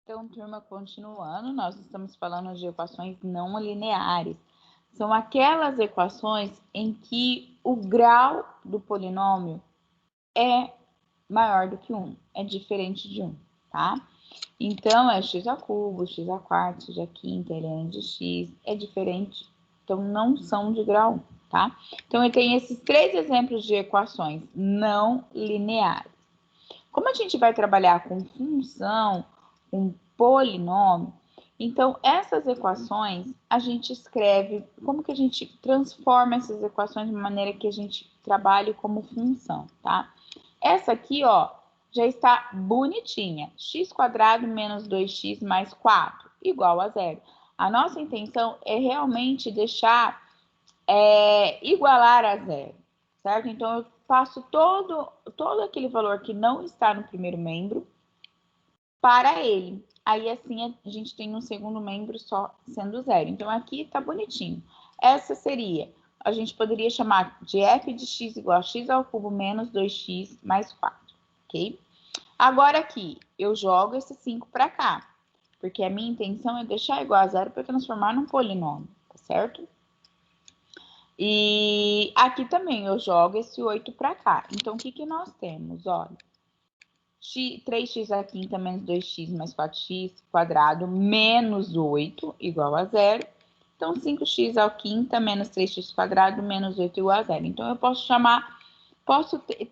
Então, turma, continuando, nós estamos falando de equações não lineares. São aquelas equações em que o grau do polinômio é maior do que 1, é diferente de 1, tá? Então, é x ao cubo, x ao quarto, x à quinta, ln de x, é diferente. Então, não são de grau 1, tá? Então, eu tenho esses 3 exemplos de equações não lineares. Como a gente vai trabalhar com função, com polinômio, então essas equações a gente escreve, como que a gente transforma essas equações de maneira que a gente trabalhe como função, tá? Essa aqui, ó, já está bonitinha. X quadrado menos 2x mais 4 igual a zero. A nossa intenção é realmente deixar igualar a zero, certo? Então, eu passo todo aquele valor que não está no primeiro membro para ele. Aí, assim, a gente tem um segundo membro só sendo zero. Então, aqui tá bonitinho. Essa seria, a gente poderia chamar de f de x igual a x ao cubo menos 2x mais 4, ok? Agora aqui, eu jogo esse 5 para cá, porque a minha intenção é deixar igual a zero para transformar num polinômio, tá certo? E aqui também eu jogo esse 8 para cá. Então, o que, que nós temos? Olha, 3x à quinta menos 2x mais 4x quadrado menos 8 igual a zero. Então, 5x à quinta menos 3x quadrado menos 8 igual a zero. Então, eu posso chamar,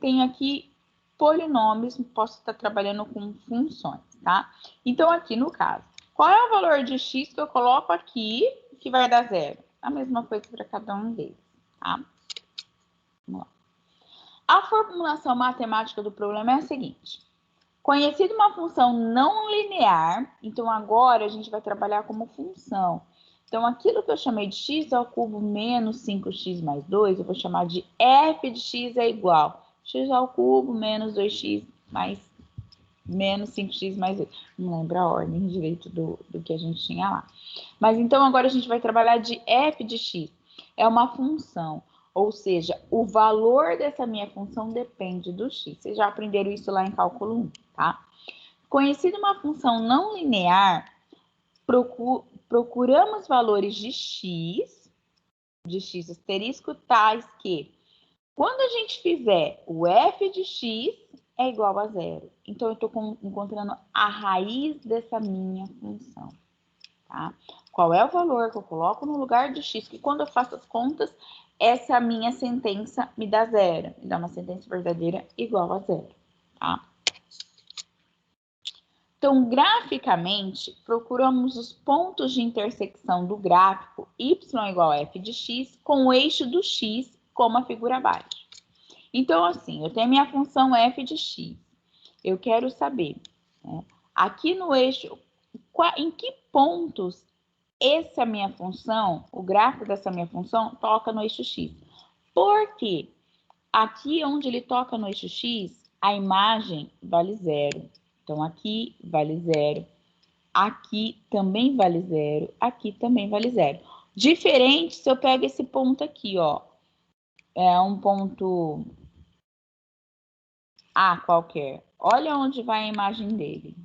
tenho aqui polinômios, posso estar trabalhando com funções, tá? Então, aqui no caso, qual é o valor de x que eu coloco aqui que vai dar zero? A mesma coisa para cada um deles, tá? Vamos lá. A formulação matemática do problema é a seguinte. Conhecida uma função não linear, então agora a gente vai trabalhar como função. Então, aquilo que eu chamei de x ao cubo menos 5x mais 2, eu vou chamar de f de x é igual x ao cubo menos 2x mais menos 5x mais 8. Não lembro a ordem direito do que a gente tinha lá. Mas então agora a gente vai trabalhar de f de x. É uma função, ou seja, o valor dessa minha função depende do x. Vocês já aprenderam isso lá em cálculo 1, tá? Conhecida uma função não linear, procuramos valores de x asterisco, tais que, quando a gente fizer o f de x, é igual a zero. Então, eu estou encontrando a raiz dessa minha função, tá? Qual é o valor que eu coloco no lugar de x, que quando eu faço as contas, essa minha sentença me dá zero. Me dá uma sentença verdadeira igual a zero, tá? Então, graficamente, procuramos os pontos de intersecção do gráfico y igual a f de x com o eixo do x, como a figura abaixo. Então, assim, eu tenho a minha função f de x. Eu quero saber, né, aqui no eixo, em que pontos essa minha função, o gráfico dessa minha função, toca no eixo x. Porque aqui onde ele toca no eixo x, a imagem vale zero. Então, aqui vale zero. Aqui também vale zero. Aqui também vale zero. Diferente se eu pego esse ponto aqui, ó. É um ponto A qualquer. Olha onde vai a imagem dele.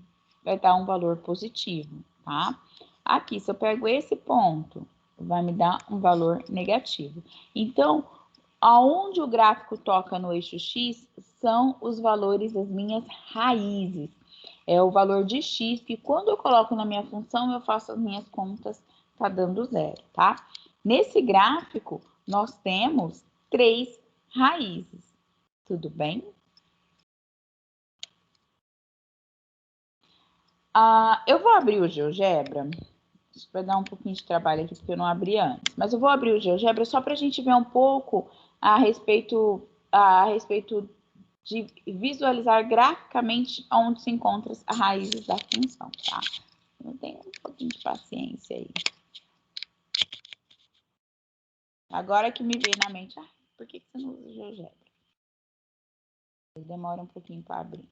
Vai dar um valor positivo, tá? Aqui, se eu pego esse ponto, vai me dar um valor negativo. Então, aonde o gráfico toca no eixo x são os valores das minhas raízes. É o valor de x que quando eu coloco na minha função, eu faço as minhas contas, tá dando zero, tá? Nesse gráfico, nós temos 3 raízes. Tudo bem? Eu vou abrir o GeoGebra. Isso vai dar um pouquinho de trabalho aqui, porque eu não abri antes. Mas eu vou abrir o GeoGebra só para a gente ver um pouco a respeito de visualizar graficamente onde se encontra a raiz da função, tá? Eu tenho um pouquinho de paciência aí. Agora que me veio na mente, por que você não usa o GeoGebra? Ele demora um pouquinho para abrir.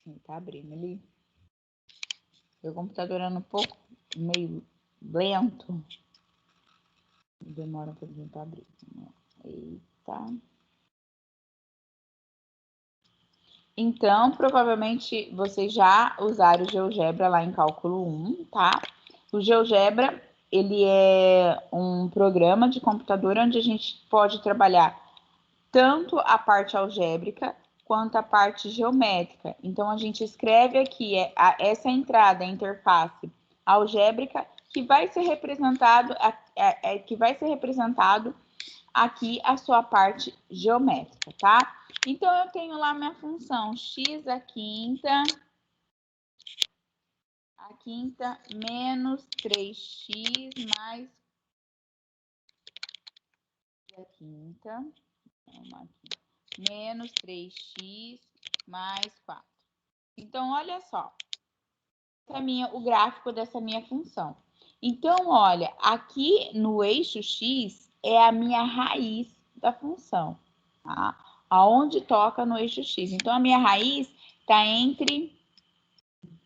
Ele tá abrindo ali. Meu computador anda um pouco meio lento. Demora um pouquinho para abrir. Eita. Então, provavelmente vocês já usaram o GeoGebra lá em cálculo 1, tá? O GeoGebra, ele é um programa de computador onde a gente pode trabalhar tanto a parte algébrica quanto a parte geométrica. Então, a gente escreve aqui essa entrada, a interface algébrica, que vai ser representado aqui a sua parte geométrica, tá? Então, eu tenho lá minha função x à quinta menos 3x mais a quinta, menos 3x mais 4. Então, olha só, o gráfico dessa minha função. Então, olha, aqui no eixo x é a minha raiz da função, tá? Aonde toca no eixo x. Então, a minha raiz está entre...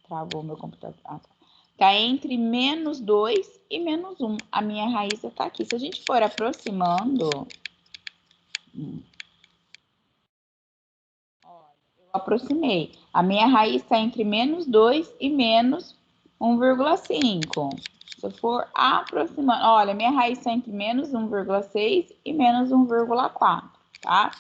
Travou meu computador. Está entre menos 2 e menos 1. A minha raiz está aqui. Se a gente for aproximando... Olha, eu aproximei. A minha raiz está entre menos 2 e menos 1,5. Se eu for aproximando... Olha, minha raiz está entre menos 1,6 e menos 1,4, tá?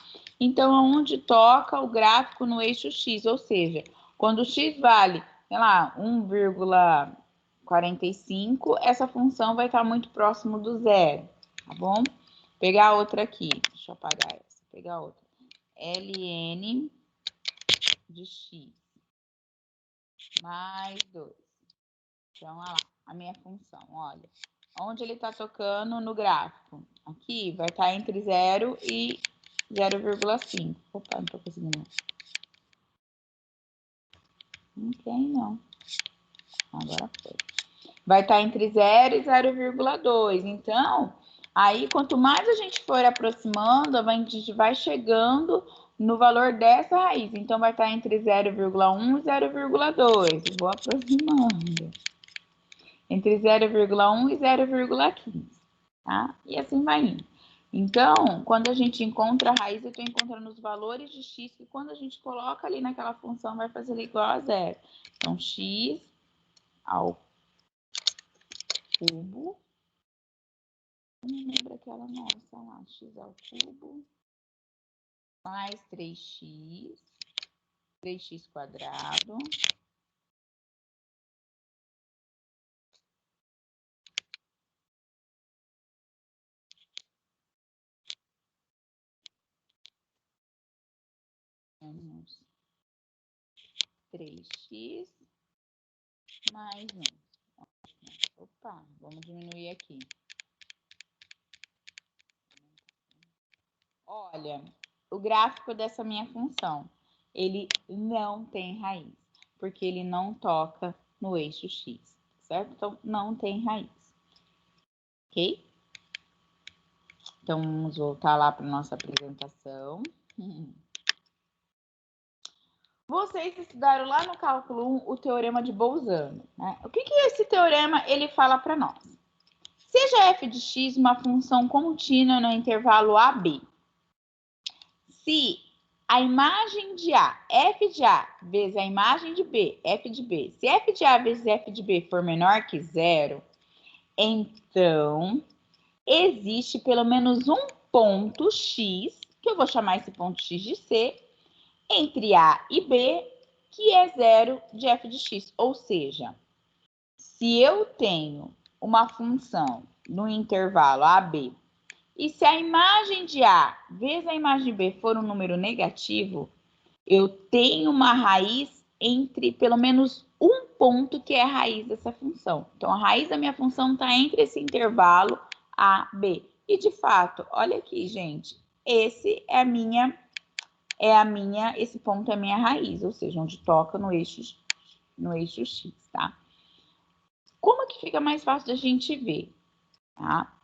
Então, aonde toca o gráfico no eixo x, ou seja, quando o x vale, sei lá, 1,45, essa função vai estar muito próximo do zero, tá bom? Vou pegar outra aqui, deixa eu apagar essa, pegar outra. ln de x mais 2. Então, olha lá, a minha função, olha. Onde ele está tocando no gráfico? Aqui vai estar entre 0 e 0,5. Opa, não estou conseguindo. Não tem, não. Agora foi. Vai estar entre 0 e 0,2. Então, aí quanto mais a gente for aproximando, a gente vai chegando no valor dessa raiz. Então, vai estar entre 0,1 e 0,2. Vou aproximando. Entre 0,1 e 0,15. Tá? E assim vai indo. Então, quando a gente encontra a raiz, eu estou encontrando os valores de x, que quando a gente coloca ali naquela função, vai fazer igual a zero. Então, x ao cubo. Não lembro aquela nossa lá. X ao cubo. Mais 3x. 3x quadrado. Menos 3x mais 1. Opa, vamos diminuir aqui. Olha, o gráfico dessa minha função, ele não tem raiz, porque ele não toca no eixo x, certo? Então, não tem raiz, ok? Então, vamos voltar lá para nossa apresentação. Vocês estudaram lá no cálculo 1 o teorema de Bolzano, né? O que esse teorema ele fala para nós? Seja f de x uma função contínua no intervalo AB. Se a imagem de A, f de A, vezes a imagem de B, f de B, se f de A vezes f de B for menor que zero, então existe pelo menos um ponto x, que eu vou chamar esse ponto x de C, entre A e B, que é zero de f de x. Ou seja, se eu tenho uma função no intervalo AB, e se a imagem de A vezes a imagem de B for um número negativo, eu tenho uma raiz entre pelo menos um ponto que é a raiz dessa função. Então, a raiz da minha função está entre esse intervalo A, B. E, de fato, olha aqui, gente, esse ponto é a minha raiz, ou seja, onde toca no eixo X, tá? Como que fica mais fácil da gente ver, tá?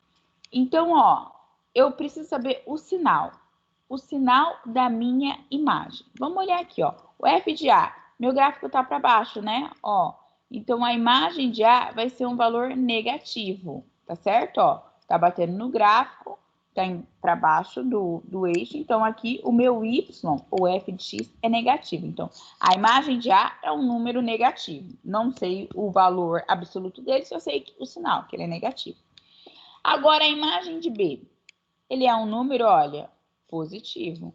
Então, ó, eu preciso saber o sinal da minha imagem. Vamos olhar aqui, ó, o f de A, meu gráfico tá para baixo, né? Ó, Então, a imagem de A vai ser um valor negativo, tá certo? Ó, tá batendo no gráfico, tá para baixo do eixo. Então, aqui o meu Y, ou f de x, é negativo. Então, a imagem de A é um número negativo. Não sei o valor absoluto dele, só sei o sinal, que ele é negativo. Agora, a imagem de B, ele é um número, olha, positivo.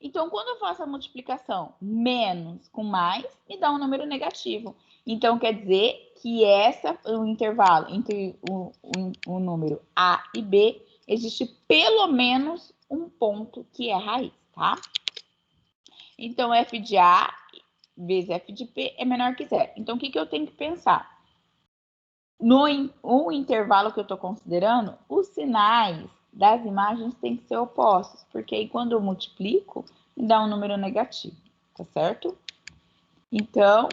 Então, quando eu faço a multiplicação menos com mais, me dá um número negativo. Então, quer dizer que o intervalo entre o número A e B, existe pelo menos um ponto que é raiz, tá? Então, f de A vezes f de B é menor que zero. Então, o que eu tenho que pensar? No intervalo que eu estou considerando, os sinais das imagens têm que ser opostos, porque aí quando eu multiplico, me dá um número negativo, tá certo? Então,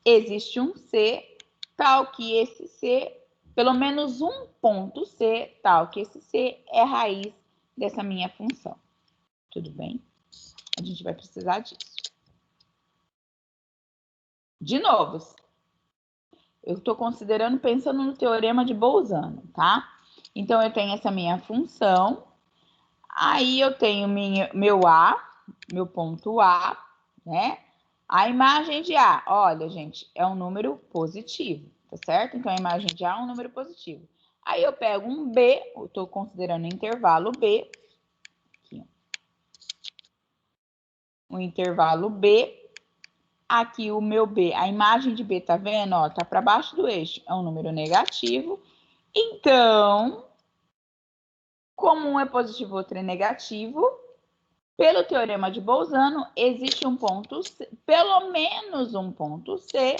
existe um C, tal que esse C, pelo menos um ponto C, tal que esse C é raiz dessa minha função. Tudo bem? A gente vai precisar disso. De novo, eu estou considerando, pensando no teorema de Bolzano, tá? Então, eu tenho essa minha função, aí eu tenho meu A, meu ponto A, né? A imagem de A, olha, gente, é um número positivo, tá certo? Então, a imagem de A é um número positivo. Aí eu pego um B, eu estou considerando o intervalo B, aqui, o intervalo B, aqui o meu B, a imagem de B, tá vendo? Ó, tá para baixo do eixo, é um número negativo. Então, como um é positivo e outro é negativo, pelo teorema de Bolzano, existe um ponto C, pelo menos um ponto C,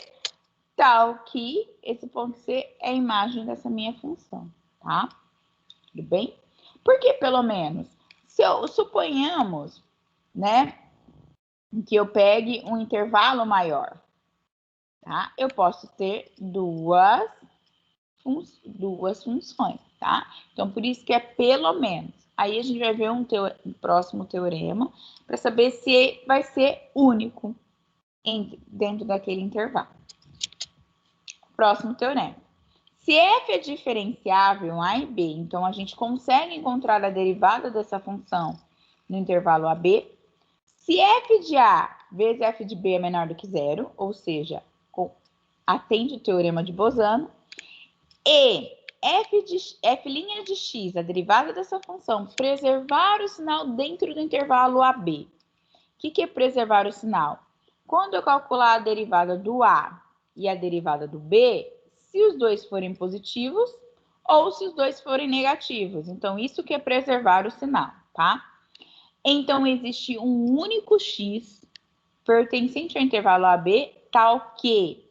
tal que esse ponto C é a imagem dessa minha função, tá? Tudo bem? Por que pelo menos? Se suponhamos, né, que eu pegue um intervalo maior, tá? Eu posso ter duas funções, tá? Então, por isso que é pelo menos. Aí a gente vai ver um próximo teorema para saber se vai ser único dentro daquele intervalo. Próximo teorema. Se f é diferenciável em A e B, então a gente consegue encontrar a derivada dessa função no intervalo AB. Se f de A vezes f de B é menor do que zero, ou seja, atende o teorema de Bolzano, e f' de x, a derivada dessa função, preservar o sinal dentro do intervalo AB. O que é preservar o sinal? Quando eu calcular a derivada do A e a derivada do B, se os dois forem positivos ou se os dois forem negativos. Então, isso que é preservar o sinal, tá? Então, existe um único x pertencente ao intervalo AB, tal que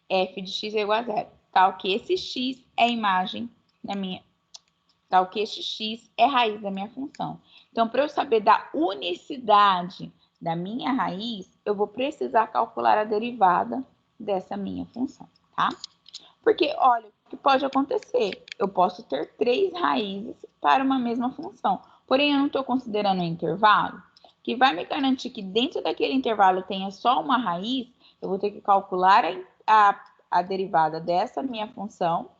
f de x é igual a zero. Tal que esse x é a imagem da minha... Tal que esse x é a raiz da minha função. Então, para eu saber da unicidade da minha raiz, eu vou precisar calcular a derivada dessa minha função, tá? Porque, olha, o que pode acontecer? Eu posso ter 3 raízes para uma mesma função. Porém, eu não estou considerando um intervalo, que vai me garantir que dentro daquele intervalo tenha só uma raiz, eu vou ter que calcular a derivada dessa minha função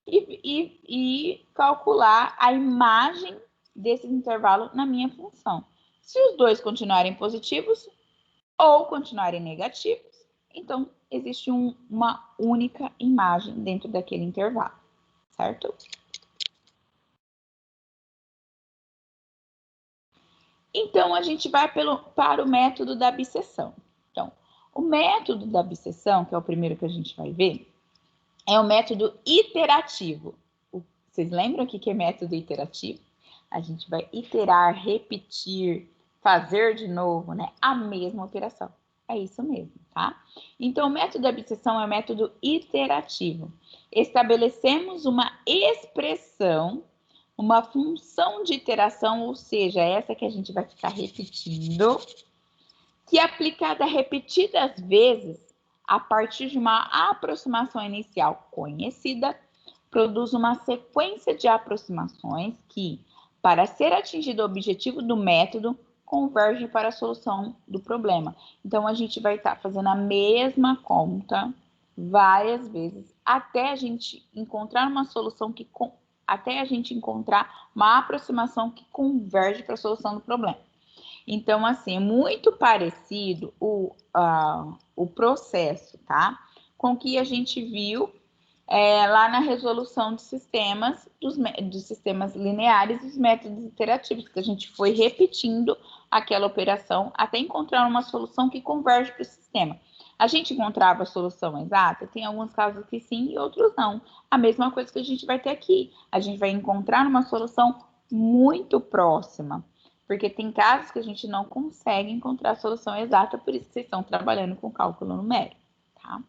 e calcular a imagem desse intervalo na minha função. Se os dois continuarem positivos ou continuarem negativos, então existe uma única imagem dentro daquele intervalo, certo? Então, a gente vai para o método da abscissão. Então, o método da abscissão, que é o primeiro que a gente vai ver, é o método iterativo. Vocês lembram o que é método iterativo? A gente vai iterar, repetir, fazer de novo, né? A mesma operação. É isso mesmo, tá? Então, o método da abscissão é o método iterativo. Estabelecemos uma expressão, uma função de iteração, ou seja, essa que a gente vai ficar repetindo, que aplicada repetidas vezes, a partir de uma aproximação inicial conhecida, produz uma sequência de aproximações que, para ser atingido o objetivo do método, convergem para a solução do problema. Então, a gente vai estar fazendo a mesma conta várias vezes até a gente encontrar uma solução até a gente encontrar uma aproximação que converge para a solução do problema. Então, assim, é muito parecido o processo, tá? Com que a gente viu lá na resolução de sistemas, dos sistemas lineares e dos métodos iterativos, que a gente foi repetindo aquela operação até encontrar uma solução que converge para o sistema. A gente encontrava a solução exata? Tem alguns casos que sim e outros não. A mesma coisa que a gente vai ter aqui. A gente vai encontrar uma solução muito próxima, porque tem casos que a gente não consegue encontrar a solução exata, por isso que vocês estão trabalhando com cálculo numérico, tá?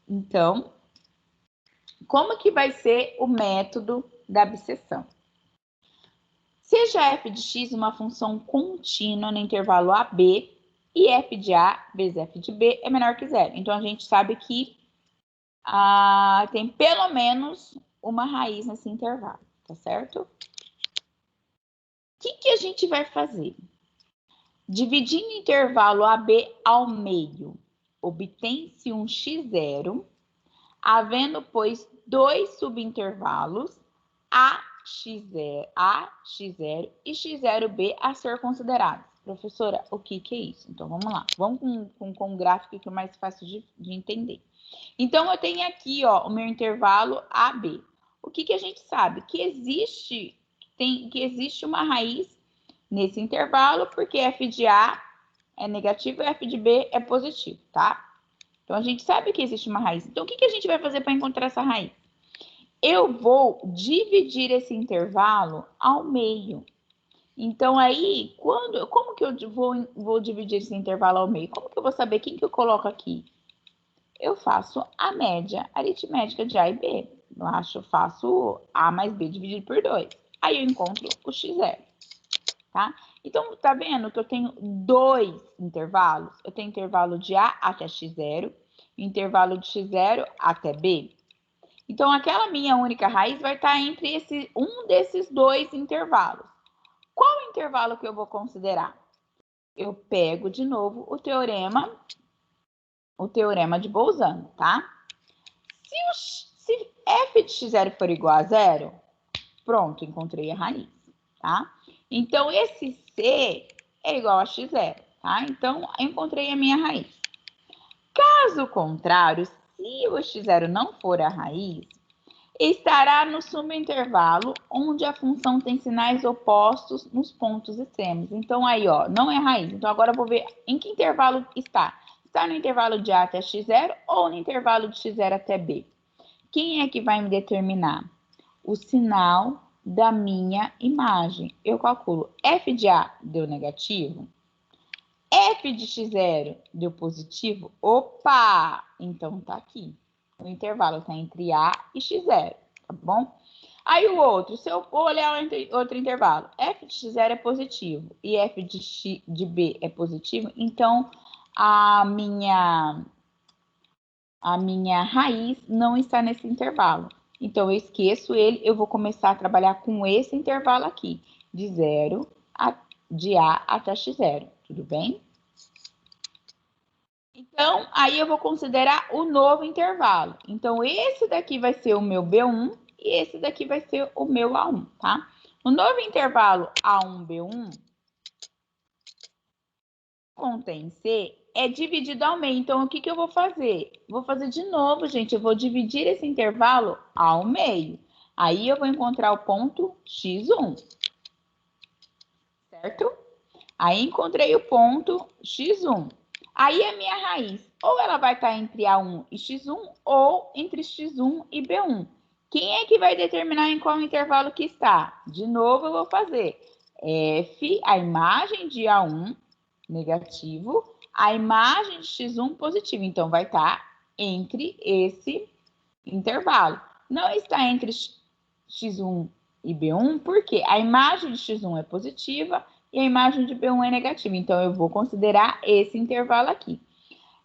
Então, como que vai ser o método da abscissão? Seja f de x uma função contínua no intervalo AB e f de A vezes f de B é menor que zero. Então, a gente sabe que tem pelo menos uma raiz nesse intervalo, tá certo? O que a gente vai fazer? Dividindo o intervalo AB ao meio, obtém-se um x0, havendo, pois, dois subintervalos, AX0 e X0B a ser considerados. Professora, o que é isso? Então, vamos lá. Vamos com um gráfico que é mais fácil de entender. Então, eu tenho aqui, ó, o meu intervalo AB. O que a gente sabe? Que existe uma raiz nesse intervalo, porque f de A é negativo e f de B é positivo, tá? Então, a gente sabe que existe uma raiz. Então, o que a gente vai fazer para encontrar essa raiz? Eu vou dividir esse intervalo ao meio. Então, aí, como que eu vou dividir esse intervalo ao meio? Como que eu vou saber quem que eu coloco aqui? Eu faço a média aritmética de A e B. Faço A mais B dividido por 2. Aí eu encontro o x0, tá? Então, tá vendo que eu tenho dois intervalos? Eu tenho intervalo de A até x0, intervalo de x0 até B. Então, aquela minha única raiz vai estar entre um desses dois intervalos. Qual intervalo que eu vou considerar? Eu pego de novo o teorema de Bolzano, tá? Se f de x0 for igual a zero, pronto, encontrei a raiz, tá? Então, esse c é igual a x0, tá? Então, eu encontrei a minha raiz. Caso contrário, se o x0 não for a raiz, estará no subintervalo onde a função tem sinais opostos nos pontos extremos. Então, aí, ó, não é raiz. Então, agora eu vou ver em que intervalo está. Está no intervalo de A até x0 ou no intervalo de x0 até B? Quem é que vai me determinar? O sinal da minha imagem. Eu calculo f de A deu negativo, f de x0 deu positivo. Opa! Então, tá aqui. O intervalo está entre A e x0, tá bom? Aí o outro, se eu olhar outro intervalo, f de x0 é positivo e f de B é positivo, então a minha raiz não está nesse intervalo. Então, eu esqueço ele, eu vou começar a trabalhar com esse intervalo aqui, de A até x0, tudo bem? Então, aí eu vou considerar o novo intervalo. Então, esse daqui vai ser o meu B1 e esse daqui vai ser o meu A1, tá? O novo intervalo A1, B1 contém C é dividido ao meio. Então, o que eu vou fazer? Vou fazer de novo, gente. Eu vou dividir esse intervalo ao meio. Aí, eu vou encontrar o ponto X1. Certo? Aí, encontrei o ponto X1. Aí, a minha raiz, ou ela vai estar entre A1 e X1, ou entre X1 e B1. Quem é que vai determinar em qual intervalo que está? De novo, eu vou fazer F, a imagem de A1, negativo, a imagem de x1 positivo. Então, vai estar entre esse intervalo. Não está entre x1 e b1, porque a imagem de x1 é positiva e a imagem de b1 é negativa. Então, eu vou considerar esse intervalo aqui.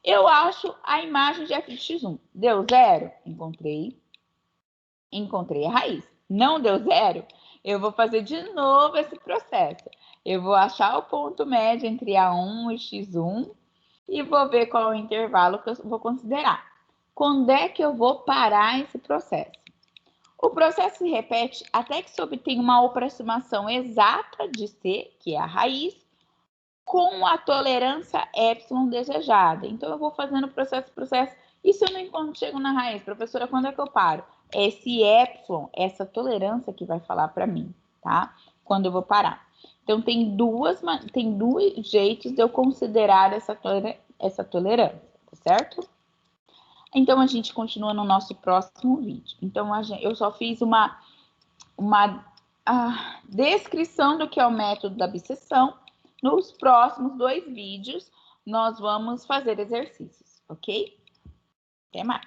Eu acho a imagem de f de x1. Deu zero? Encontrei a raiz. Não deu zero? Eu vou fazer de novo esse processo. Eu vou achar o ponto médio entre A1 e X1 e vou ver qual é o intervalo que eu vou considerar. Quando é que eu vou parar esse processo? O processo se repete até que se obtenha uma aproximação exata de C, que é a raiz, com a tolerância epsilon desejada. Então, eu vou fazendo processo, e se eu não encontro, chego na raiz? Professora, quando é que eu paro? Esse epsilon, essa tolerância que vai falar para mim, tá? Quando eu vou parar. Então, tem dois jeitos de eu considerar essa tolerância, tá certo? Então, a gente continua no nosso próximo vídeo. Então, eu só fiz uma descrição do que é o método da abscissão. Nos próximos 2 vídeos, nós vamos fazer exercícios, ok? Até mais!